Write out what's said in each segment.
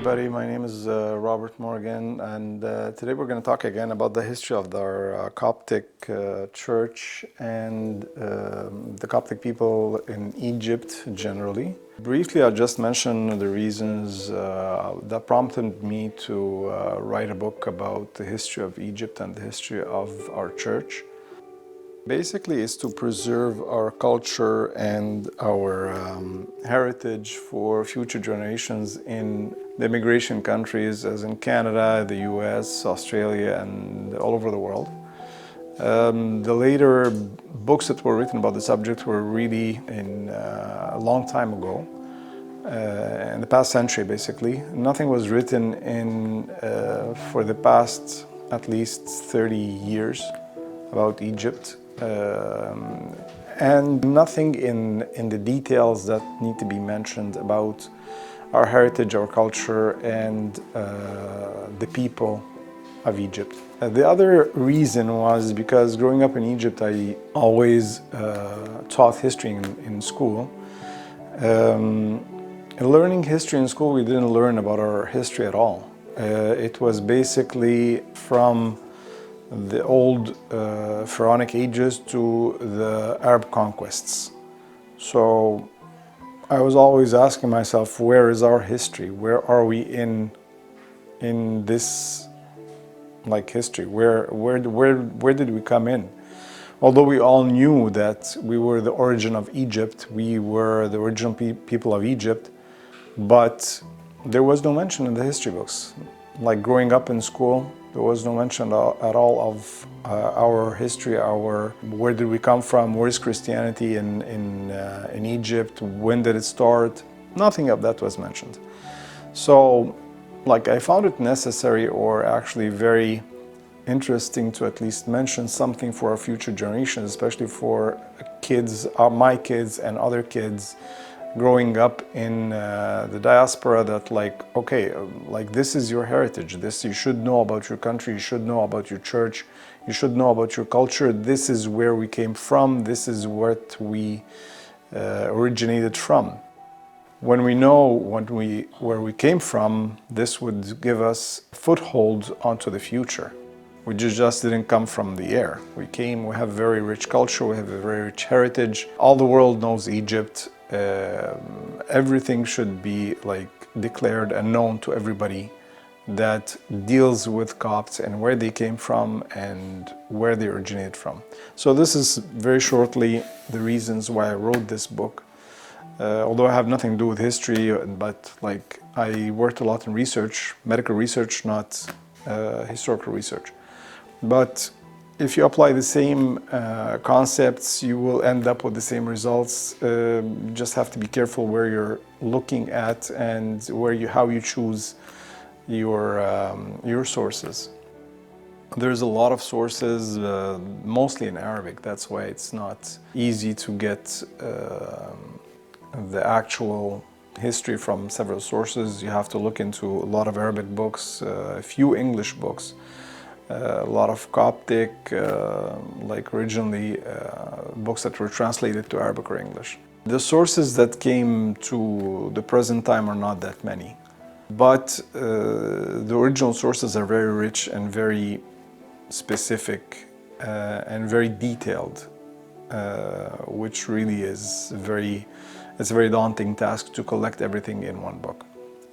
everybody. My name is Robert Morgan, and today we're going to talk again about the history of our Coptic church and the Coptic people in Egypt generally. Briefly, I'll just mention the reasons that prompted me to write a book about the history of Egypt and the history of our church. Basically, it's to preserve our culture and our heritage for future generations in the immigration countries, as in Canada, the US, Australia, and all over the world. The later books that were written about the subject were really in a long time ago, in the past century basically. Nothing was written for the past at least 30 years about Egypt. And nothing in the details that need to be mentioned about our heritage, our culture, and the people of Egypt. The other reason was because growing up in Egypt, I always taught history in school. Learning history in school, we didn't learn about our history at all. It was basically from the old Pharaonic ages to the Arab conquests. So I was always asking myself, where is our history? Where are we in this history? Where did we come in? Although we all knew that we were the origin of Egypt, we were the original people of Egypt, but there was no mention in the history books. Like growing up in school, there was no mention at all of our history, where did we come from, where is Christianity in Egypt, when did it start? Nothing of that was mentioned. So, I found it necessary, or actually very interesting, to at least mention something for our future generations, especially for kids, my kids and other kids growing up in the diaspora, that this is your heritage. This, you should know about your country, you should know about your church, you should know about your culture. This is where we came from, this is what we originated from. When we know where we came from, this would give us a foothold onto the future. We just didn't come from the air. We have a very rich culture, we have a very rich heritage. All the world knows Egypt. Everything should be declared and known to everybody that deals with Copts and where they came from and where they originated from. So this is very shortly the reasons why I wrote this book. Although I have nothing to do with history, but I worked a lot in research, medical research, not historical research. But if you apply the same concepts, you will end up with the same results. You just have to be careful where you're looking at and how you choose your sources. There's a lot of sources, mostly in Arabic. That's why it's not easy to get the actual history from several sources. You have to look into a lot of Arabic books, a few English books, a lot of Coptic, originally books that were translated to Arabic or English. The sources that came to the present time are not that many, but the original sources are very rich and very specific and very detailed, which really is it's a very daunting task to collect everything in one book.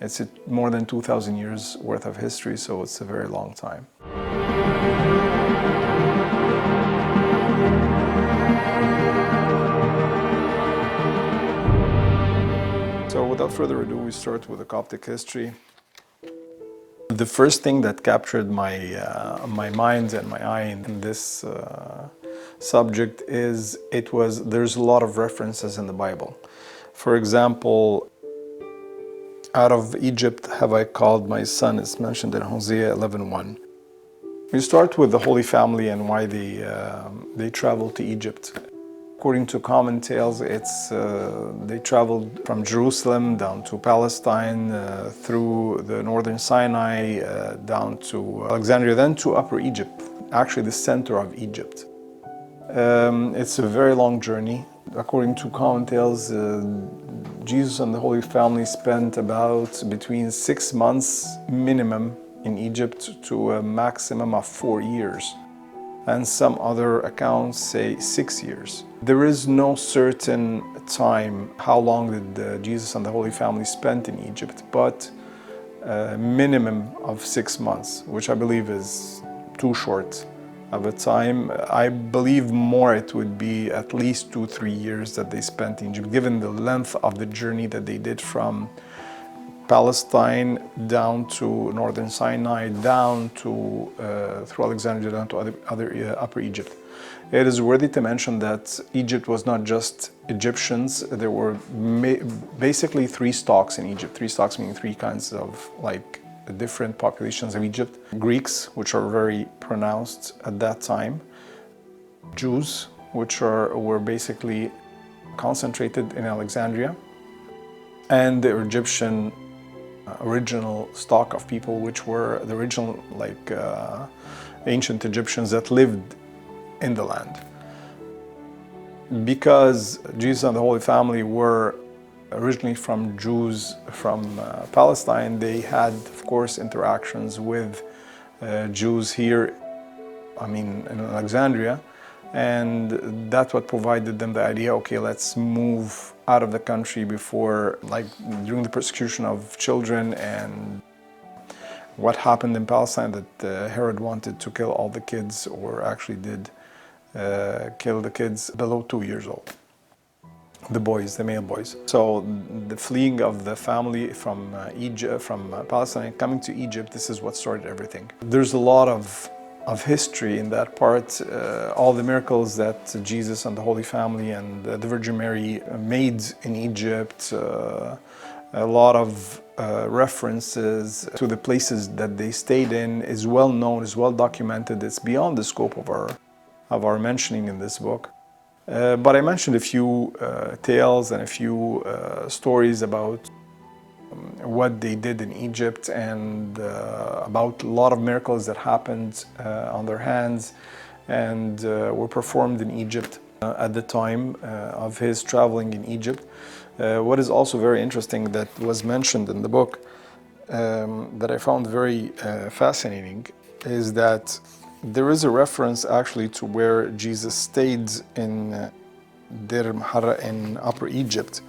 It's more than 2,000 years worth of history, so it's a very long time. So without further ado, we start with the Coptic history. The first thing that captured my mind and my eye in this subject is there's a lot of references in the Bible. For example, out of Egypt have I called my son, is mentioned in Hosea 11:1. We start with the Holy Family and why they traveled to Egypt. According to common tales, they traveled from Jerusalem down to Palestine, through the northern Sinai, down to Alexandria, then to Upper Egypt, actually the center of Egypt. It's a very long journey. According to common tales, Jesus and the Holy Family spent about between 6 months minimum in Egypt to a maximum of 4 years. And some other accounts say 6 years. There is no certain time how long did Jesus and the Holy Family spent in Egypt, but a minimum of 6 months, which I believe is too short of a time. I believe more it would be at least 2-3 years that they spent in Egypt, given the length of the journey that they did from Palestine down to northern Sinai, down to through Alexandria, down to other Upper Egypt. It is worthy to mention that Egypt was not just Egyptians. There were basically 3 stocks in Egypt. 3 stocks meaning 3 kinds of like different populations of Egypt. Greeks, which are very pronounced at that time. Jews, which were basically concentrated in Alexandria. And the Egyptian original stock of people, which were the original ancient Egyptians that lived in the land. Because Jesus and the Holy Family were originally from Jews from Palestine, they had, of course, interactions with Jews here, in Alexandria, and that's what provided them the idea, okay, let's move out of the country before, during the persecution of children and what happened in Palestine, that Herod wanted to kill all the kids, or actually did kill the kids below 2 years old. The boys, the male boys. So the fleeing of the family from Egypt, from Palestine, coming to Egypt, this is what started everything. There's a lot of history in that part. All the miracles that Jesus and the Holy Family and the Virgin Mary made in Egypt, a lot of references to the places that they stayed in is well known, is well documented. It's beyond the scope of our mentioning in this book. But I mentioned a few tales and a few stories about what they did in Egypt, and about a lot of miracles that happened on their hands and were performed in Egypt at the time of his traveling in Egypt. What is also very interesting that was mentioned in the book that I found very fascinating is that there is a reference actually to where Jesus stayed in Deir al-Muharra in Upper Egypt,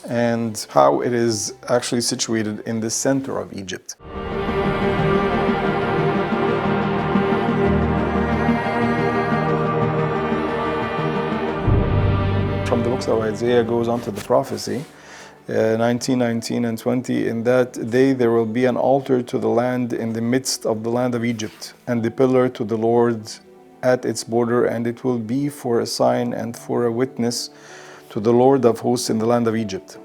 and how it is actually situated in the center of Egypt. From the books of Isaiah goes on to the prophecy, 19, 19 and 20, in that day there will be an altar to the land in the midst of the land of Egypt, and the pillar to the Lord at its border, and it will be for a sign and for a witness to the Lord of hosts in the land of Egypt.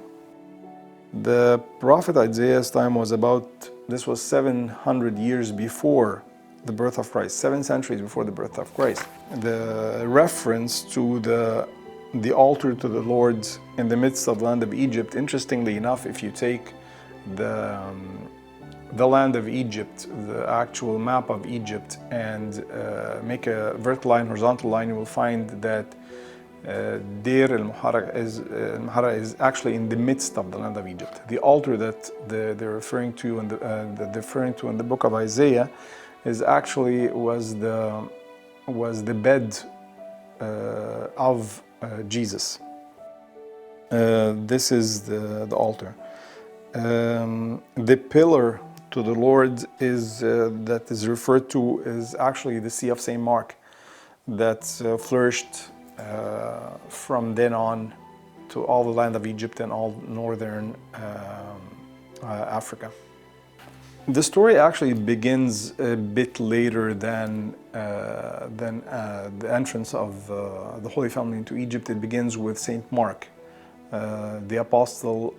The prophet Isaiah's time was this was 700 years before the birth of Christ, 7 centuries before the birth of Christ. The reference to the altar to the Lord in the midst of the land of Egypt, interestingly enough, if you take the land of Egypt, the actual map of Egypt, and make a vertical line, horizontal line, you will find that Deir al-Muharra is actually in the midst of the land of Egypt. The altar that they're referring to in the book of Isaiah was the bed of Jesus. This is the altar. The pillar to the Lord that is referred to is actually the Sea of St. Mark that flourished from then on to all the land of Egypt and all northern Africa. The story actually begins a bit later than the entrance of the Holy Family into Egypt. It begins with Saint Mark, the apostle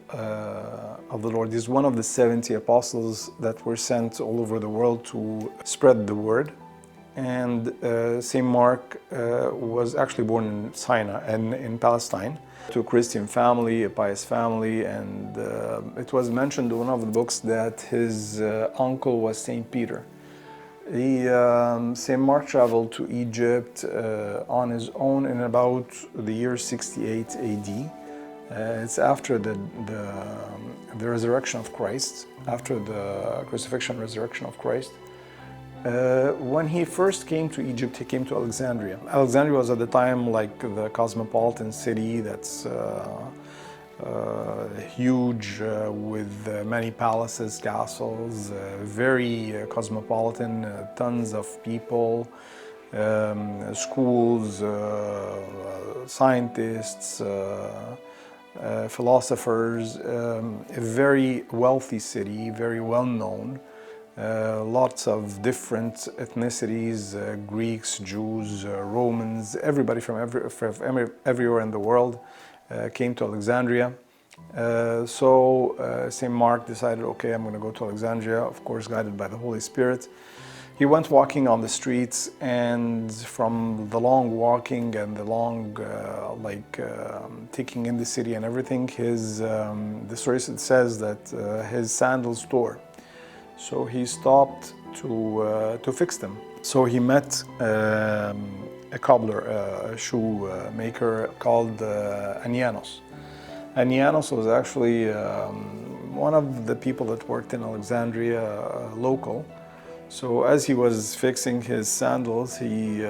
of the Lord. He's one of the 70 apostles that were sent all over the world to spread the word. And Saint Mark was actually born in Sinai and in Palestine, to a Christian family, a pious family, and it was mentioned in one of the books that his uncle was Saint Peter. Saint Mark traveled to Egypt on his own in about the year 68 AD, It's after the resurrection of Christ, after the crucifixion and resurrection of Christ. When he first came to Egypt, he came to Alexandria. Alexandria was at the time like the cosmopolitan city that's huge, with many palaces, castles, very cosmopolitan, tons of people, schools, scientists, philosophers, a very wealthy city, very well known. Lots of different ethnicities, Greeks, Jews, Romans, everybody from everywhere in the world came to Alexandria. So St. Mark decided, okay, I'm going to go to Alexandria, of course guided by the Holy Spirit. He went walking on the streets, and from the long walking and the long taking in the city and everything, the story says that his sandals tore. So he stopped to fix them. So he met a cobbler, a shoe maker called Anianos. Anianos was actually one of the people that worked in Alexandria, local. So as he was fixing his sandals, he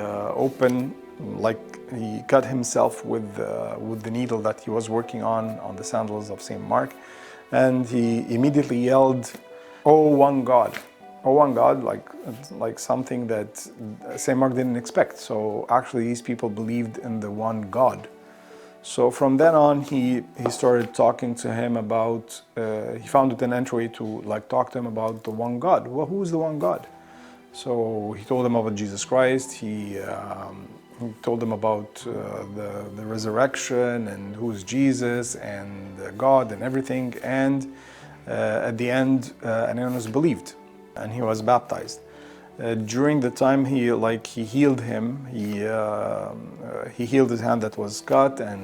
he cut himself with the needle that he was working on the sandals of St. Mark, and he immediately yelled, "Oh, one God!" "Oh, one God!" like something that St. Mark didn't expect. So actually, these people believed in the one God. So from then on, he started talking to him about, he found it an entry to talk to him about the one God. Well, who's the one God? So he told him about Jesus Christ. He told him about the resurrection and who's Jesus and God and everything. And at the end, Anianos believed, and he was baptized. During the time he healed him, he healed his hand that was cut, and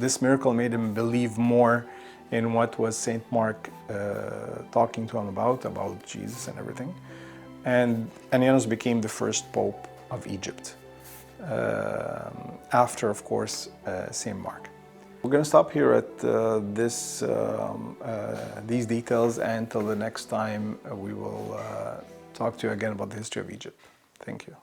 this miracle made him believe more in what was Saint Mark talking to him about Jesus and everything. And Anianos became the first pope of Egypt, after, of course, Saint Mark. We're going to stop here at these details, and until the next time we will talk to you again about the history of Egypt. Thank you.